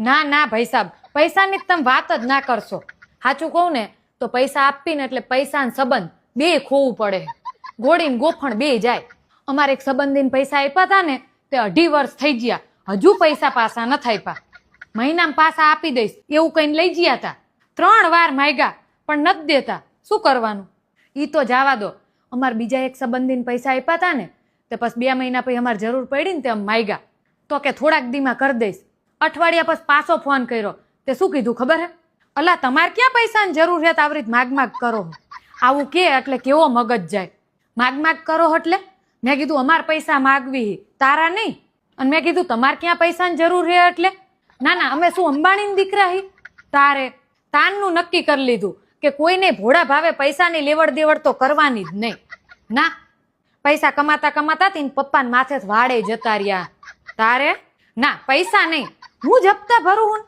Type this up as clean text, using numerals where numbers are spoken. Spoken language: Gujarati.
ના ના ભાઈ સાહેબ, પૈસાની જ તમે વાત જ ના કરશો. સાચું કહું ને તો પૈસા આપીને એટલે પૈસા ને સંબંધ બે ખોવું પડે. ગોળીને ગોફણ બે જાય. અમારે એક સંબંધીને પૈસા આપ્યા હતા ને તે 2.5 વર્ષ થઈ ગયા, હજુ પૈસા પાછા નથી આપ્યા. મહિનામાં પાછા આપી દઈશ એવું કઈને લઈ ગયા હતા. 3 વાર માંગ્યા પણ નથી દેતા. શું કરવાનું? ઈ તો જવા દો. અમારે બીજા એક સંબંધીને પૈસા આપ્યા હતા ને તે પછી 2 મહિના પછી અમારે જરૂર પડી ને તે અમે માંગ્યા તો કે થોડાક દીમાં કરી દઈશ. અઠવાડિયા પછી પાછો ફોન કર્યો તે શું કીધું ખબર હે? અલા તમારે ક્યાં પૈસાની જરૂર છે? આવી રીતે માગ કરો. આવું કે એટલે કેવો મગજ જાય. માગ કરો એટલે મેં કીધું અમારે પૈસા માગવી તારા નહીં. અને મેં કીધું તમારે ક્યાં પૈસાની જરૂર છે એટલે ના ના અમે શું અંબાણીની દીકરા હી? તારે તાનનું નક્કી કરી લીધું કે કોઈને ભોળા ભાવે પૈસાની લેવડ દેવડ તો કરવાની જ નહીં. ના પૈસા કમાતા કમાતા તીન પપ્પાને માથે વાળે જતા રહ્યા. તારે ના પૈસા નહીં, હું જ હપ્તા ભરું હું.